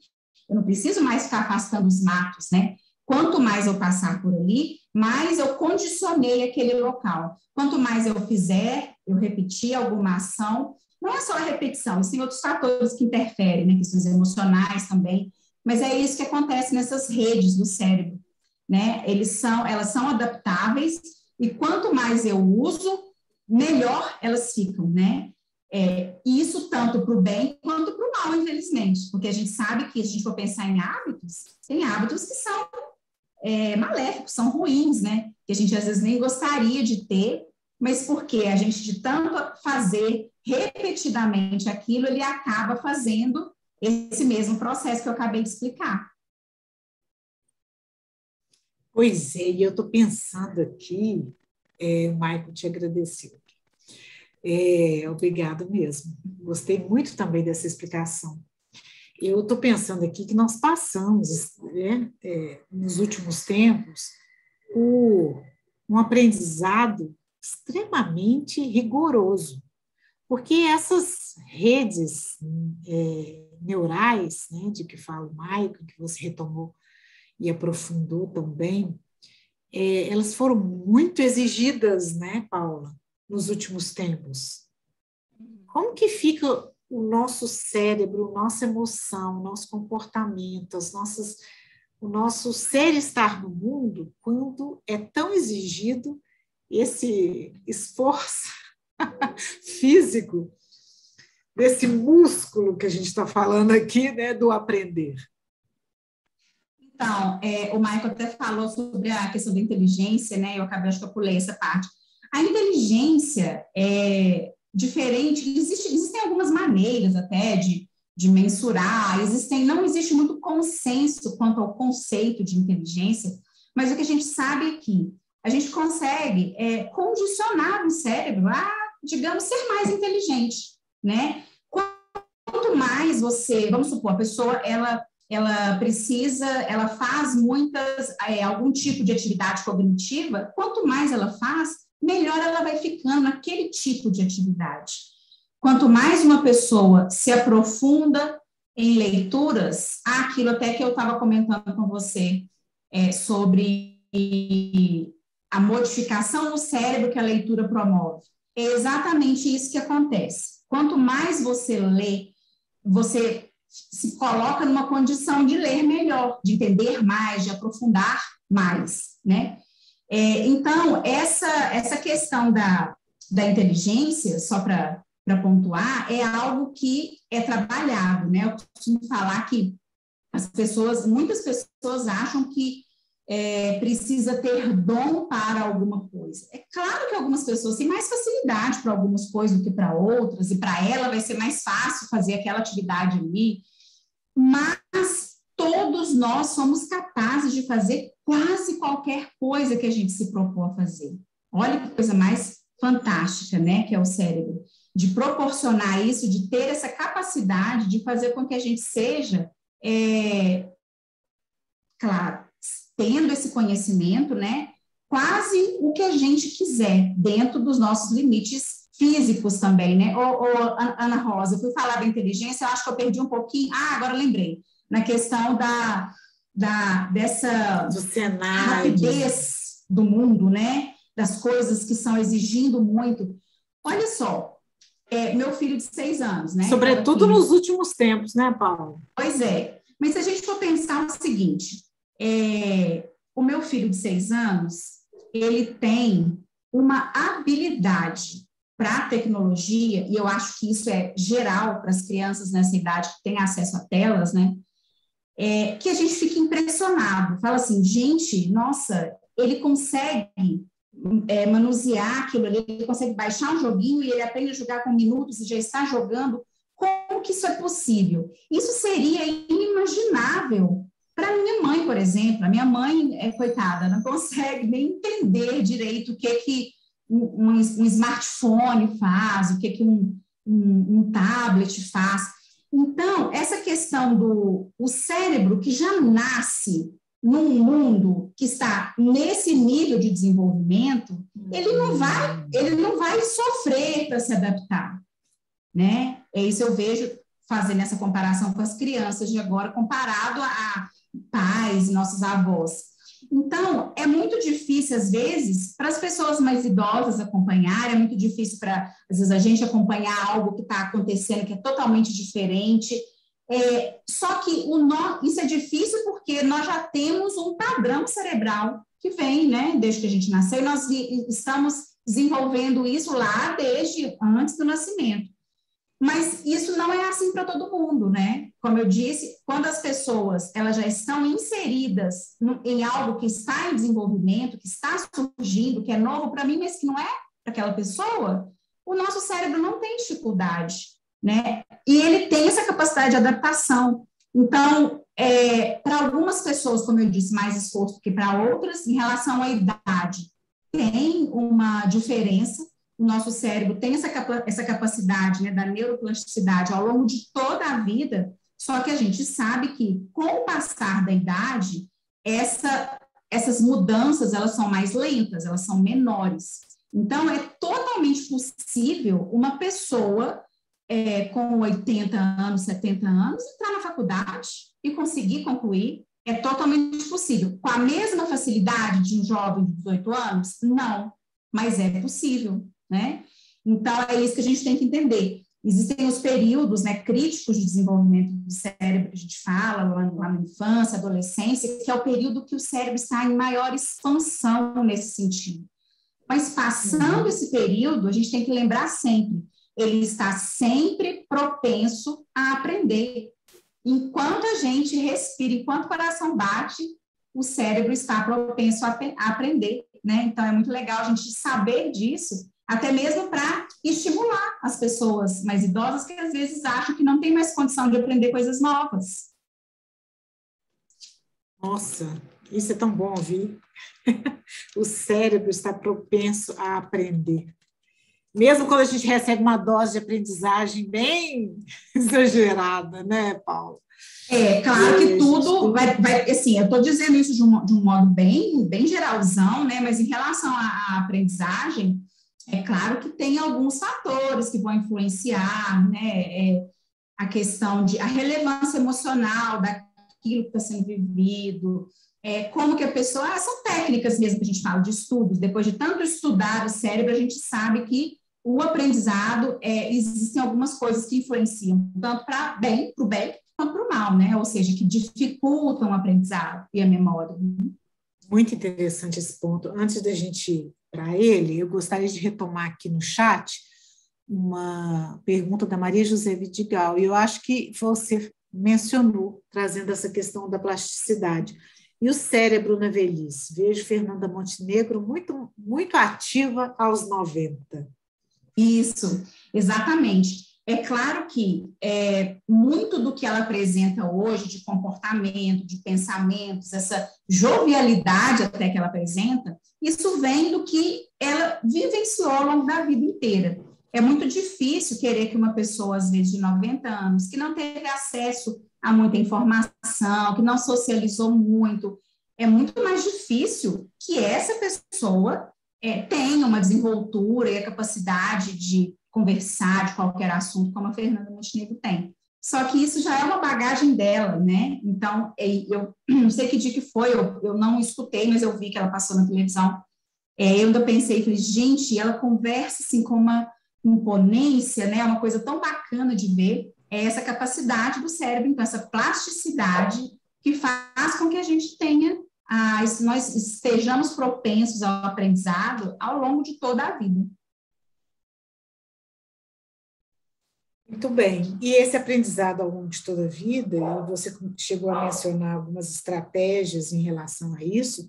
Eu não preciso mais ficar afastando os matos, né? Quanto mais eu passar por ali, mais eu condicionei aquele local. Quanto mais eu fizer, eu repetir alguma ação, não é só a repetição, tem outros fatores que interferem, né? Questões emocionais também, mas é isso que acontece nessas redes do cérebro, né? Elas são adaptáveis, e quanto mais eu uso, melhor elas ficam, né? Isso tanto para o bem quanto para o mal, infelizmente, porque a gente sabe que, se a gente for pensar em hábitos, tem hábitos que são maléficos, são ruins, né? Que a gente às vezes nem gostaria de ter, mas porque a gente, de tanto fazer repetidamente aquilo, ele acaba fazendo esse mesmo processo que eu acabei de explicar. Pois é, e eu estou pensando aqui, o Michael te agradeceu. Obrigado mesmo. Gostei muito também dessa explicação. Eu estou pensando aqui que nós passamos, né, nos últimos tempos, um aprendizado extremamente rigoroso, porque essas redes neurais, né, de que fala o Michael, que você retomou e aprofundou também, elas foram muito exigidas, né, Paula, nos últimos tempos. Como que fica o nosso cérebro, nossa emoção, nosso comportamento, o nosso ser estar no mundo, quando é tão exigido esse esforço físico, desse músculo que a gente está falando aqui, né, do aprender? Então, o Michael até falou sobre a questão da inteligência, né? Eu acabei, acho que eu pulei essa parte. A inteligência é diferente, existem algumas maneiras até de mensurar, não existe muito consenso quanto ao conceito de inteligência, mas o que a gente sabe é que a gente consegue condicionar o cérebro a, digamos, ser mais inteligente, né? Quanto mais você, vamos supor, a pessoa, ela faz algum tipo de atividade cognitiva, quanto mais ela faz, melhor ela vai ficando naquele tipo de atividade. Quanto mais uma pessoa se aprofunda em leituras, aquilo até que eu estava comentando com você sobre a modificação no cérebro que a leitura promove. É exatamente isso que acontece. Quanto mais você lê, você se coloca numa condição de ler melhor, de entender mais, de aprofundar mais, né? Então, essa questão da inteligência, só para pontuar, é algo que é trabalhado, né? Eu costumo falar que muitas pessoas acham que precisa ter dom para alguma coisa. É claro que algumas pessoas têm mais facilidade para algumas coisas do que para outras, e para ela vai ser mais fácil fazer aquela atividade ali, mas todos nós somos capazes de fazer quase qualquer coisa que a gente se propõe a fazer. Olha que coisa mais fantástica, né, que é o cérebro, de proporcionar isso, de ter essa capacidade de fazer com que a gente seja, claro, tendo esse conhecimento, né, quase o que a gente quiser, dentro dos nossos limites físicos também, né? Ana Rosa, eu fui falar da inteligência, eu acho que eu perdi um pouquinho, agora lembrei, na questão dessa rapidez do mundo, né? Das coisas que estão exigindo muito. Olha só, meu filho de 6 anos, né? Sobretudo nos últimos tempos, né, Paula? Pois é, mas se a gente for pensar o seguinte, o meu filho de 6 anos, ele tem uma habilidade para a tecnologia, e eu acho que isso é geral para as crianças nessa idade que têm acesso a telas, né? Que a gente fica impressionado. Fala assim, gente, nossa, ele consegue manusear aquilo ali, ele consegue baixar um joguinho e ele aprende a jogar com minutos e já está jogando. como que isso é possível? Isso seria inimaginável para minha mãe, por exemplo. A minha mãe, coitada, não consegue nem entender direito o que um smartphone faz, o que um tablet faz. Então, essa questão o cérebro que já nasce num mundo que está nesse nível de desenvolvimento, ele não vai sofrer para se adaptar, né? Isso eu vejo fazendo essa comparação com as crianças de agora, comparado a pais, nossos avós. Então, é muito difícil, às vezes, para as pessoas mais idosas acompanharem, é muito difícil para, às vezes, a gente acompanhar algo que está acontecendo, que é totalmente diferente. Só que isso é difícil porque nós já temos um padrão cerebral que vem, né, desde que a gente nasceu, e nós estamos desenvolvendo isso lá desde antes do nascimento. Mas isso não é assim para todo mundo, né? Como eu disse, quando as pessoas elas já estão inseridas em algo que está em desenvolvimento, que está surgindo, que é novo para mim, mas que não é para aquela pessoa, o nosso cérebro não tem dificuldade, né? E ele tem essa capacidade de adaptação. Então, para algumas pessoas, como eu disse, mais esforço que para outras, em relação à idade, tem uma diferença. O nosso cérebro tem essa capacidade, né, da neuroplasticidade ao longo de toda a vida, só que a gente sabe que, com o passar da idade, essas mudanças, elas são mais lentas, elas são menores. Então, é totalmente possível uma pessoa com 80 anos, 70 anos, entrar na faculdade e conseguir concluir. É totalmente possível. Com a mesma facilidade de um jovem de 18 anos? Não, mas é possível, né? Então, é isso que a gente tem que entender. Existem os períodos, né, críticos de desenvolvimento do cérebro, que a gente fala lá na infância, adolescência, que é o período que o cérebro está em maior expansão nesse sentido. Mas passando esse período, a gente tem que lembrar sempre, ele está sempre propenso a aprender. Enquanto a gente respira, enquanto o coração bate, o cérebro está propenso a aprender, né? Então, é muito legal a gente saber disso, até mesmo para estimular as pessoas mais idosas que às vezes acham que não tem mais condição de aprender coisas novas. Nossa, isso é tão bom ouvir. O cérebro está propenso a aprender. Mesmo quando a gente recebe uma dose de aprendizagem bem exagerada, né, Paulo? Claro que tudo vai assim, eu estou dizendo isso de um modo bem geralzão, né, mas em relação à aprendizagem, é claro que tem alguns fatores que vão influenciar, né, a questão a relevância emocional daquilo que está sendo vivido, como que a pessoa, são técnicas mesmo que a gente fala de estudos, depois de tanto estudar o cérebro, a gente sabe que o aprendizado, existem algumas coisas que influenciam, tanto para o bem, quanto para o mal, né? Ou seja, que dificultam o aprendizado e a memória. Muito interessante esse ponto. Antes da gente ir para ele, eu gostaria de retomar aqui no chat uma pergunta da Maria José Vidigal, e eu acho que você mencionou, trazendo essa questão da plasticidade. E o cérebro na velhice? Vejo Fernanda Montenegro muito, muito ativa aos 90. Isso, exatamente. É claro que muito do que ela apresenta hoje, de comportamento, de pensamentos, essa jovialidade até que ela apresenta, isso vem do que ela vivenciou ao longo da vida inteira. É muito difícil querer que uma pessoa, às vezes, de 90 anos, que não teve acesso a muita informação, que não socializou muito, é muito mais difícil que essa pessoa tenha uma desenvoltura e a capacidade de conversar de qualquer assunto, como a Fernanda Montenegro tem. Só que isso já é uma bagagem dela, né? Então, eu não sei que dia que foi, eu não escutei, mas eu vi que ela passou na televisão. Eu ainda pensei, falei, gente, ela conversa assim com uma imponência, né? Uma coisa tão bacana de ver, essa capacidade do cérebro, então, essa plasticidade que faz com que a gente tenha, nós estejamos propensos ao aprendizado ao longo de toda a vida. Muito bem. E esse aprendizado ao longo de toda a vida, e você chegou a mencionar algumas estratégias em relação a isso,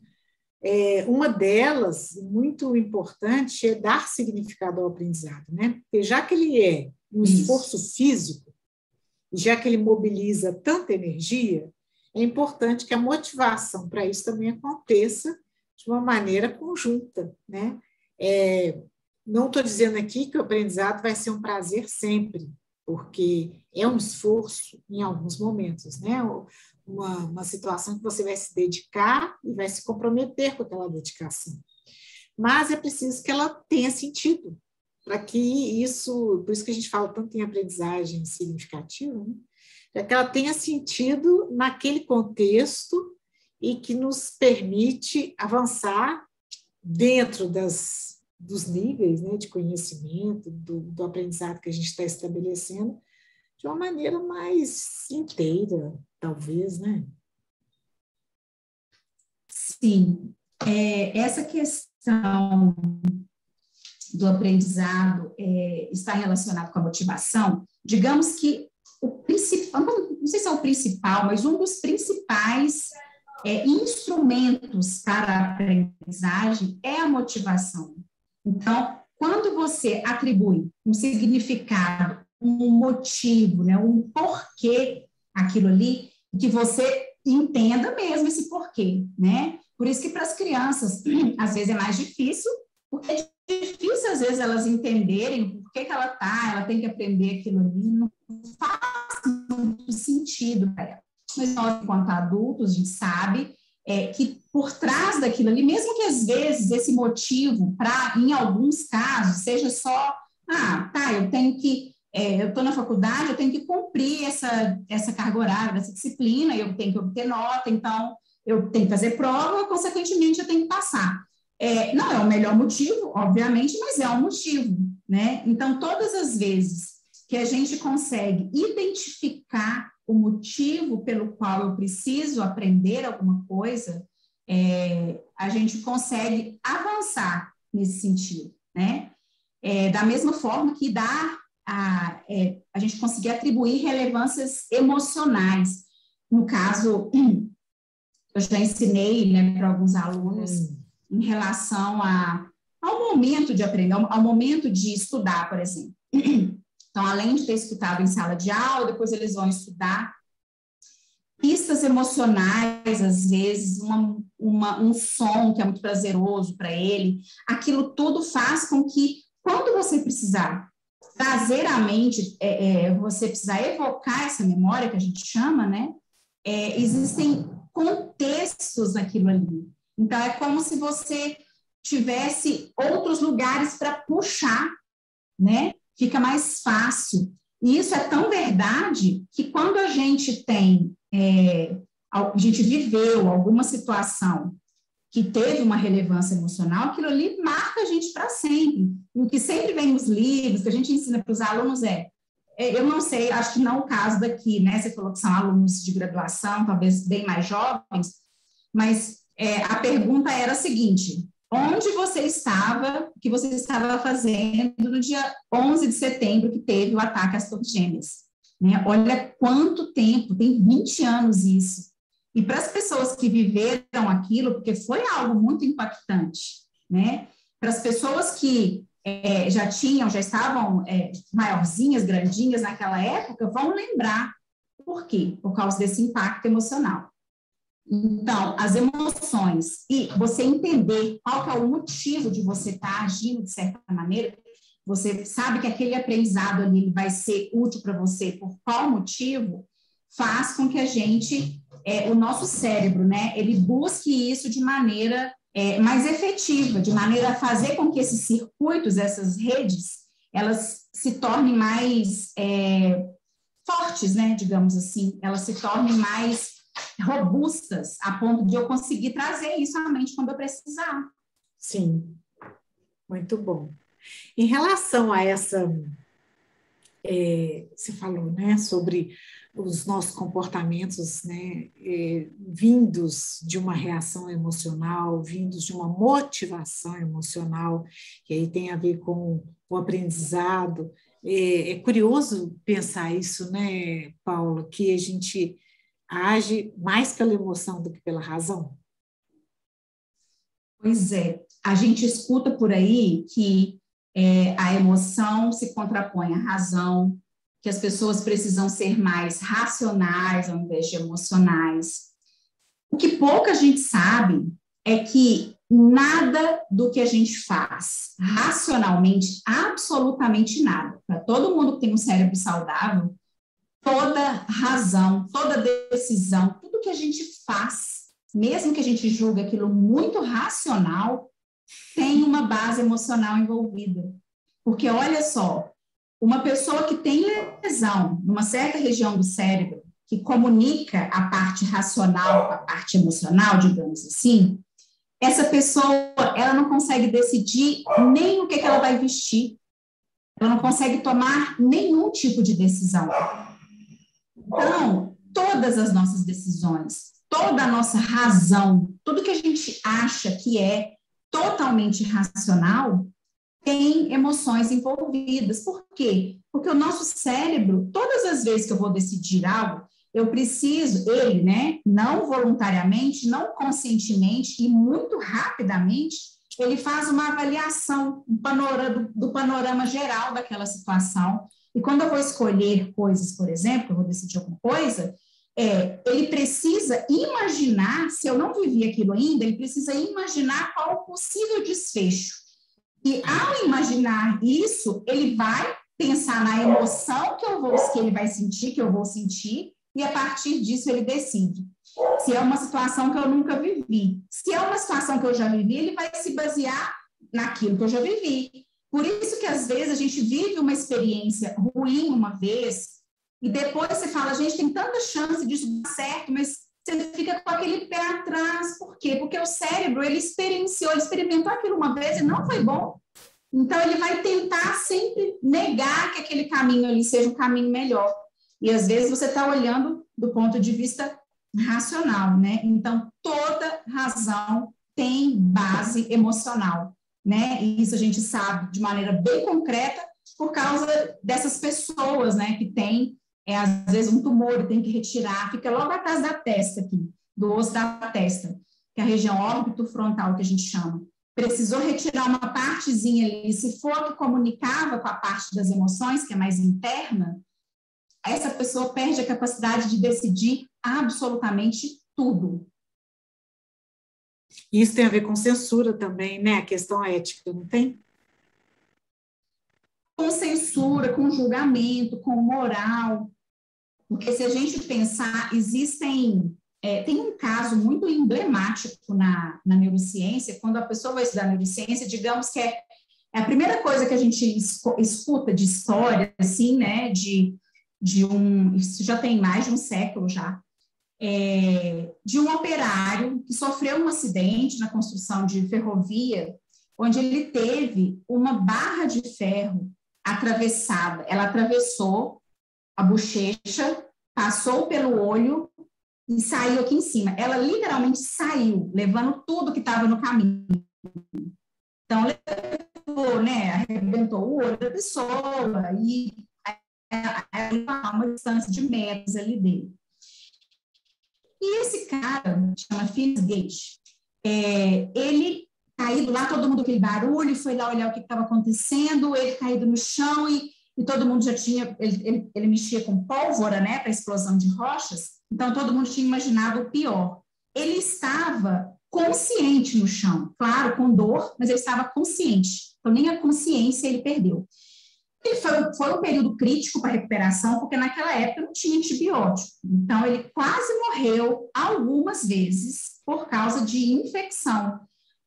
uma delas, muito importante, é dar significado ao aprendizado, né? Porque já que ele é um esforço físico, e já que ele mobiliza tanta energia, é importante que a motivação para isso também aconteça de uma maneira conjunta, né? Não estou dizendo aqui que o aprendizado vai ser um prazer sempre, porque é um esforço em alguns momentos, né? Uma situação que você vai se dedicar e vai se comprometer com aquela dedicação. Mas é preciso que ela tenha sentido, para que isso, por isso que a gente fala tanto em aprendizagem significativa, né? Para que ela tenha sentido naquele contexto e que nos permite avançar dentro dos níveis, né, de conhecimento, do aprendizado que a gente está estabelecendo, de uma maneira mais inteira, talvez, né? Sim, essa questão do aprendizado está relacionado com a motivação. Digamos que o principal, não sei se é o principal, mas um dos principais instrumentos para a aprendizagem é a motivação. Então, quando você atribui um significado, um motivo, né, um porquê aquilo ali, que você entenda mesmo esse porquê, né? Por isso que para as crianças, às vezes é mais difícil, porque é difícil, às vezes, elas entenderem por que ela tem que aprender aquilo ali, não faz muito sentido para ela. Mas nós, enquanto adultos, a gente sabe que por trás daquilo ali, mesmo que às vezes esse motivo, em alguns casos, seja só, eu estou na faculdade, eu tenho que cumprir essa carga horária, essa disciplina, eu tenho que obter nota, então eu tenho que fazer prova, consequentemente eu tenho que passar. Não é o melhor motivo, obviamente, mas é um motivo, né? Então, todas as vezes que a gente consegue identificar o motivo pelo qual eu preciso aprender alguma coisa, a gente consegue avançar nesse sentido, né? Da mesma forma que a gente conseguir atribuir relevâncias emocionais. No caso, eu já ensinei, né, para alguns alunos em relação ao momento de aprender, ao momento de estudar, por exemplo. Então, além de ter estudado em sala de aula, depois eles vão estudar pistas emocionais, às vezes, um som que é muito prazeroso para ele. Aquilo tudo faz com que, quando você precisar trazer à mente, você precisar evocar essa memória que a gente chama, né? Existem contextos naquilo ali. Então, é como se você tivesse outros lugares para puxar, né? Fica mais fácil. E isso é tão verdade que quando a gente a gente viveu alguma situação que teve uma relevância emocional, aquilo ali marca a gente para sempre. E o que sempre vem nos livros, que a gente ensina para os alunos eu não sei, acho que não é o caso daqui, né? Você falou que são alunos de graduação, talvez bem mais jovens, mas a pergunta era a seguinte: onde você estava, o que você estava fazendo no dia 11 de setembro, que teve o ataque às Torres Gêmeas? Né? Olha quanto tempo, tem 20 anos isso. E para as pessoas que viveram aquilo, porque foi algo muito impactante, né? Para as pessoas que já estavam maiorzinhas, grandinhas naquela época, vão lembrar. Por quê? Por causa desse impacto emocional. Então, as emoções e você entender qual que é o motivo de você estar agindo de certa maneira, você sabe que aquele aprendizado ali vai ser útil para você por qual motivo, faz com que a gente, o nosso cérebro, né, ele busque isso de maneira mais efetiva, de maneira a fazer com que esses circuitos, essas redes, elas se tornem mais fortes, né, digamos assim, elas se tornem mais robustas, a ponto de eu conseguir trazer isso à mente quando eu precisar. Sim, muito bom. Em relação a essa, você falou, né, sobre os nossos comportamentos, né, vindos de uma reação emocional, vindos de uma motivação emocional, que aí tem a ver com o aprendizado. É curioso pensar isso, né, Paulo, que a gente age mais pela emoção do que pela razão. Pois é, a gente escuta por aí que a emoção se contrapõe à razão, que as pessoas precisam ser mais racionais ao invés de emocionais. O que pouca gente sabe é que nada do que a gente faz racionalmente, absolutamente nada, para todo mundo que tem um cérebro saudável, toda razão, toda decisão, tudo que a gente faz, mesmo que a gente julgue aquilo muito racional, tem uma base emocional envolvida. Porque, olha só, uma pessoa que tem lesão numa certa região do cérebro, que comunica a parte racional com a parte emocional, digamos assim, essa pessoa, ela não consegue decidir nem o que ela vai vestir, ela não consegue tomar nenhum tipo de decisão. Então, todas as nossas decisões, toda a nossa razão, tudo que a gente acha que é totalmente racional, tem emoções envolvidas. Por quê? Porque o nosso cérebro, todas as vezes que eu vou decidir algo, eu preciso, ele, né, não voluntariamente, não conscientemente e muito rapidamente, ele faz uma avaliação do panorama geral daquela situação. E quando eu vou escolher coisas, por exemplo, eu vou decidir alguma coisa, ele precisa imaginar, se eu não vivi aquilo ainda, ele precisa imaginar qual o possível desfecho. E ao imaginar isso, ele vai pensar na emoção que ele vai sentir, que eu vou sentir, e a partir disso ele decide. Se é uma situação que eu nunca vivi. Se é uma situação que eu já vivi, ele vai se basear naquilo que eu já vivi. Por isso que, às vezes, a gente vive uma experiência ruim uma vez, e depois você fala, gente, tem tanta chance disso dar certo, mas você fica com aquele pé atrás. Por quê? Porque o cérebro, ele experimentou aquilo uma vez e não foi bom. Então, ele vai tentar sempre negar que aquele caminho ali seja um caminho melhor. E, às vezes, você está olhando do ponto de vista racional, né? Então, toda razão tem base emocional, né? E isso a gente sabe de maneira bem concreta por causa dessas pessoas, né, que têm às vezes um tumor e tem que retirar, fica logo atrás da testa aqui, do osso da testa, que é a região órbito-frontal que a gente chama. Precisou retirar uma partezinha ali, se for a que comunicava com a parte das emoções, que é mais interna, essa pessoa perde a capacidade de decidir absolutamente tudo. Isso tem a ver com censura também, né? A questão ética, não tem? Com censura, com julgamento, com moral. Porque se a gente pensar, tem um caso muito emblemático na neurociência, quando a pessoa vai estudar neurociência, digamos que é a primeira coisa que a gente escuta de história, assim, né, isso já tem mais de um século já, de um operário que sofreu um acidente na construção de ferrovia, onde ele teve uma barra de ferro atravessada, ela atravessou a bochecha, passou pelo olho e saiu aqui em cima. Ela literalmente saiu, levando tudo que estava no caminho. Então, levou, né, arrebentou o olho da pessoa e a uma distância de metros ali dele. E esse cara, chama Phineas Gage, ele caído lá, todo mundo aquele barulho, foi lá olhar o que estava acontecendo, ele caído no chão e todo mundo já tinha, ele mexia com pólvora, né, para explosão de rochas, então todo mundo tinha imaginado o pior. Ele estava consciente no chão, claro, com dor, mas ele estava consciente, então nem a consciência ele perdeu. E foi um período crítico para a recuperação, porque naquela época não tinha antibiótico, então ele quase morreu algumas vezes por causa de infecção.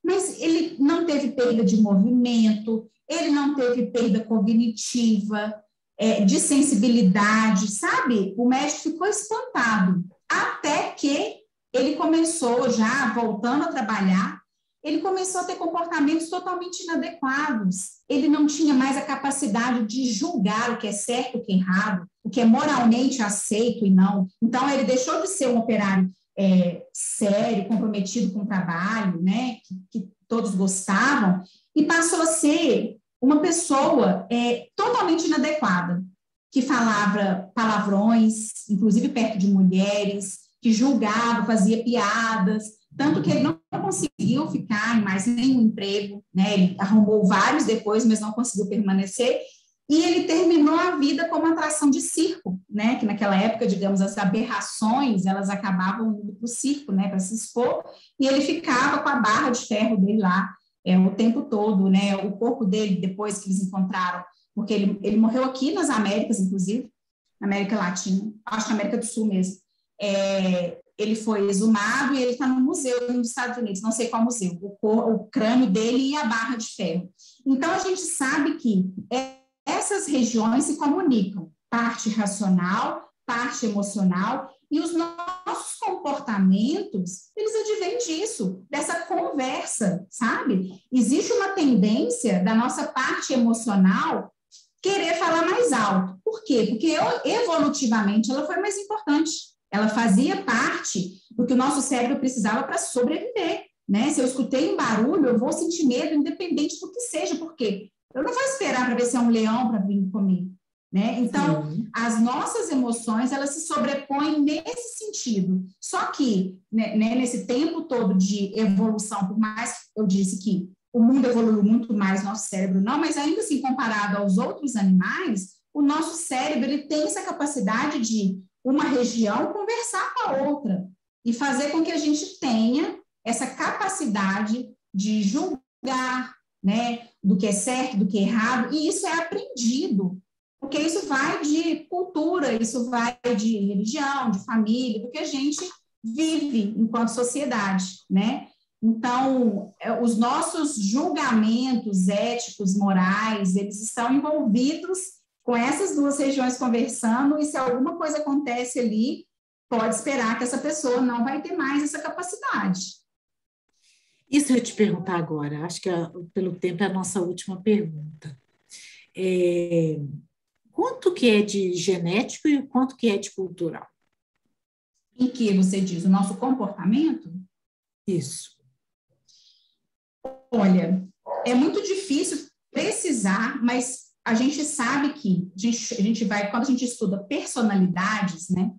Mas ele não teve perda de movimento, ele não teve perda cognitiva, de sensibilidade, sabe? O médico ficou espantado, até que ele começou já, voltando a trabalhar, ele começou a ter comportamentos totalmente inadequados. Ele não tinha mais a capacidade de julgar o que é certo e o que é errado, o que é moralmente aceito e não. Então, ele deixou de ser um operário sério, comprometido com o trabalho, né, que todos gostavam, e passou a ser uma pessoa totalmente inadequada, que falava palavrões, inclusive perto de mulheres, que julgava, fazia piadas, tanto que ele não conseguiu ficar em mais nenhum emprego, né, ele arrumou vários depois, mas não conseguiu permanecer, e ele terminou a vida como atração de circo, né? Que naquela época, digamos, as aberrações, elas acabavam indo para o circo, né? Para se expor, e ele ficava com a barra de ferro dele lá o tempo todo, né? O corpo dele, depois que eles encontraram, porque ele morreu aqui nas Américas, inclusive, na América Latina, acho que na América do Sul mesmo. Ele foi exumado e ele está no museu nos Estados Unidos, não sei qual museu, o crânio dele e a barra de ferro. Então, a gente sabe que essas regiões se comunicam, parte racional, parte emocional, e os nossos comportamentos, eles advêm disso, dessa conversa, sabe? Existe uma tendência da nossa parte emocional querer falar mais alto. Por quê? Porque evolutivamente ela foi mais importante. Ela fazia parte do que o nosso cérebro precisava para sobreviver, né? Se eu escutei um barulho, eu vou sentir medo, independente do que seja, porque eu não vou esperar para ver se é um leão para vir comigo, né? Então, as nossas emoções, elas se sobrepõem nesse sentido. Só que, né, nesse tempo todo de evolução, por mais que eu disse que o mundo evoluiu muito mais, nosso cérebro não, mas ainda assim, comparado aos outros animais, o nosso cérebro ele tem essa capacidade de uma região conversar com a outra e fazer com que a gente tenha essa capacidade de julgar, né, do que é certo, do que é errado, e isso é aprendido, porque isso vai de cultura, isso vai de religião, de família, do que a gente vive enquanto sociedade, né? Então, os nossos julgamentos éticos, morais, eles estão envolvidos com essas duas regiões conversando, e se alguma coisa acontece ali, pode esperar que essa pessoa não vai ter mais essa capacidade. Isso eu ia te perguntar agora, acho que pelo tempo é a nossa última pergunta. Quanto que é de genético e quanto que é de cultural? Em que você diz? O nosso comportamento? Isso. Olha, é muito difícil precisar, mas a gente sabe que a gente vai, quando a gente estuda personalidades, né,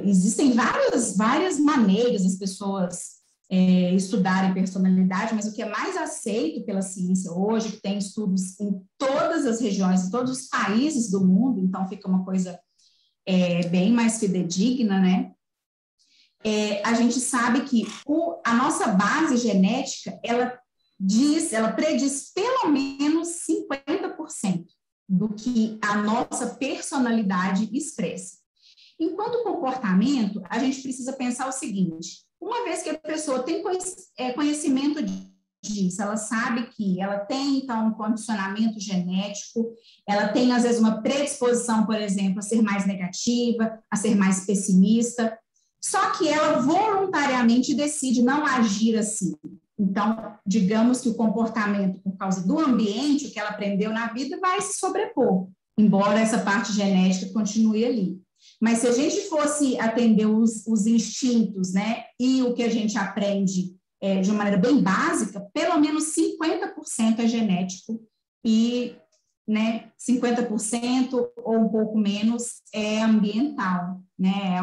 existem várias maneiras das pessoas estudarem personalidade, mas o que é mais aceito pela ciência hoje, que tem estudos em todas as regiões, em todos os países do mundo, então fica uma coisa bem mais fidedigna, né? A gente sabe que a nossa base genética, ela prediz pelo menos 50% do que a nossa personalidade expressa. Enquanto comportamento, a gente precisa pensar o seguinte: uma vez que a pessoa tem conhecimento disso, ela sabe que ela tem, então, um condicionamento genético, ela tem, às vezes, uma predisposição, por exemplo, a ser mais negativa, a ser mais pessimista, só que ela voluntariamente decide não agir assim. Então, digamos que o comportamento, por causa do ambiente, o que ela aprendeu na vida, vai se sobrepor, embora essa parte genética continue ali. Mas se a gente fosse atender os instintos, né, e o que a gente aprende de uma maneira bem básica, pelo menos 50% é genético e, né, 50% ou um pouco menos é ambiental, né,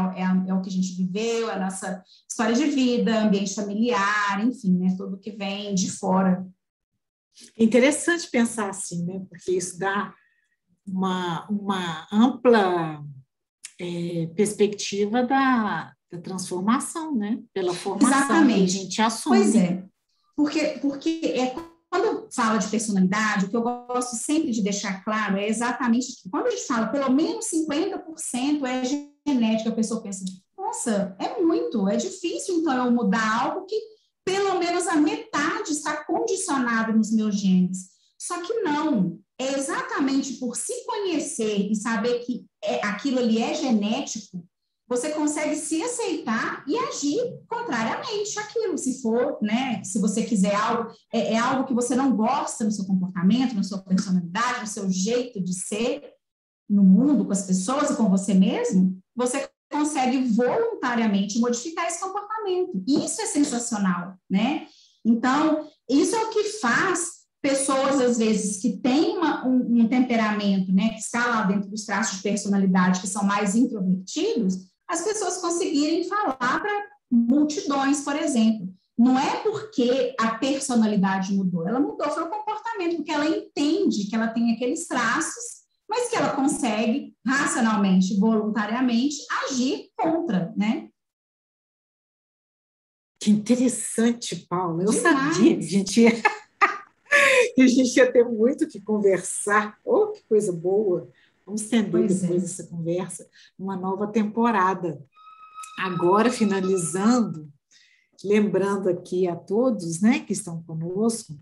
é o que a gente viveu, a nossa história de vida, ambiente familiar, enfim, né, tudo que vem de fora. É interessante pensar assim, né, porque isso dá uma ampla perspectiva da transformação, né, pela formação. Exatamente. Que a gente assume. Pois é, porque quando eu falo de personalidade, o que eu gosto sempre de deixar claro é exatamente que quando a gente fala pelo menos 50% é genética, a pessoa pensa, nossa, é muito, é difícil então eu mudar algo que pelo menos a metade está condicionado nos meus genes. Só que não, é exatamente por se conhecer e saber que aquilo ali é genético, você consegue se aceitar e agir contrariamente àquilo, se for, né, se você quiser algo, algo que você não gosta no seu comportamento, na sua personalidade, no seu jeito de ser no mundo, com as pessoas e com você mesmo, você consegue voluntariamente modificar esse comportamento. E isso é sensacional, né? Então, isso é o que faz pessoas, às vezes, que têm um temperamento, né, que está lá dentro dos traços de personalidade, que são mais introvertidos, as pessoas conseguirem falar para multidões, por exemplo. não é porque a personalidade mudou, ela mudou foi o comportamento, porque ela entende que ela tem aqueles traços, mas que ela consegue racionalmente, voluntariamente, agir contra, né? Que interessante, Paula. Eu Demais. sabia que a gente ia ter muito que conversar. Oh, que coisa boa! Vamos estender depois essa conversa numa nova temporada. Agora, finalizando, lembrando aqui a todos, né, que estão conosco,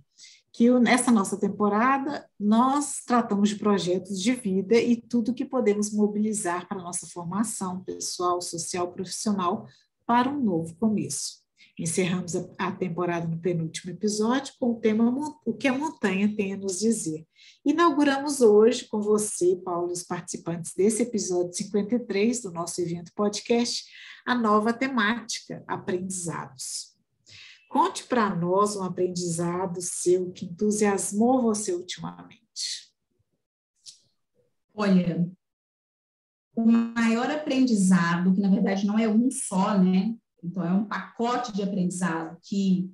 que nessa nossa temporada nós tratamos de projetos de vida e tudo que podemos mobilizar para a nossa formação pessoal, social, profissional para um novo começo. Encerramos a temporada no penúltimo episódio com o tema O que a montanha tem a nos dizer. Inauguramos hoje com você, Paulo, os participantes desse episódio 53 do nosso evento podcast, a nova temática, aprendizados. Conte para nós um aprendizado seu que entusiasmou você ultimamente. Olha, o maior aprendizado, que na verdade não é um só, né? Então, é um pacote de aprendizado que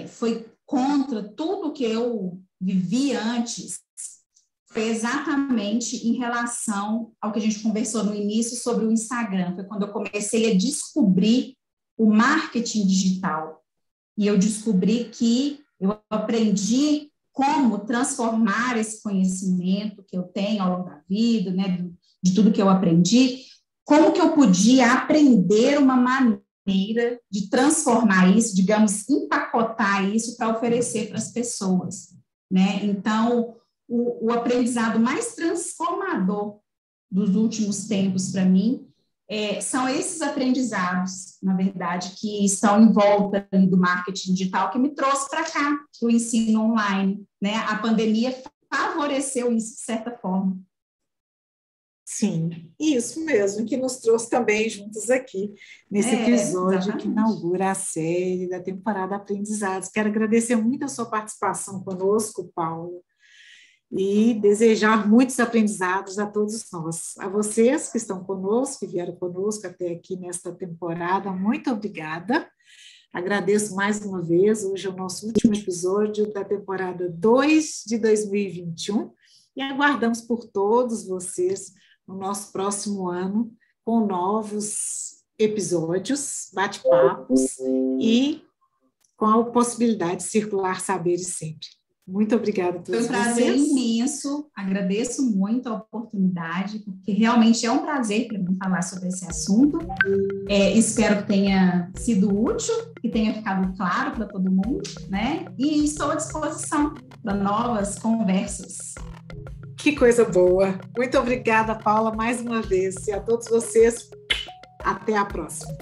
foi contra tudo que eu vivi antes, foi exatamente em relação ao que a gente conversou no início sobre o Instagram. Foi quando eu comecei a descobrir o marketing digital. E eu descobri que eu aprendi como transformar esse conhecimento que eu tenho ao longo da vida, né, de tudo que eu aprendi, como que eu podia aprender uma maneira de transformar isso, digamos, empacotar isso para oferecer para as pessoas, né? Então, o aprendizado mais transformador dos últimos tempos para mim são esses aprendizados, na verdade, que estão em volta ali do marketing digital, que me trouxe para cá, o ensino online, né? A pandemia favoreceu isso de certa forma. Sim, isso mesmo, que nos trouxe também juntos aqui, nesse episódio exatamente. Que inaugura a série da temporada Aprendizados. Quero agradecer muito a sua participação conosco, Paulo, e desejar muitos aprendizados a todos nós. A vocês que estão conosco, que vieram conosco até aqui nesta temporada, muito obrigada. Agradeço mais uma vez, hoje é o nosso último episódio da temporada 2 de 2021, e aguardamos por todos vocês no nosso próximo ano, com novos episódios, bate-papos e com a possibilidade de circular saberes sempre. Muito obrigada a todos vocês. Foi um prazer imenso, agradeço muito a oportunidade, porque realmente é um prazer para mim falar sobre esse assunto. Espero que tenha sido útil, que tenha ficado claro para todo mundo, né? E estou à disposição para novas conversas. Que coisa boa! Muito obrigada, Paula, mais uma vez. E a todos vocês, até a próxima.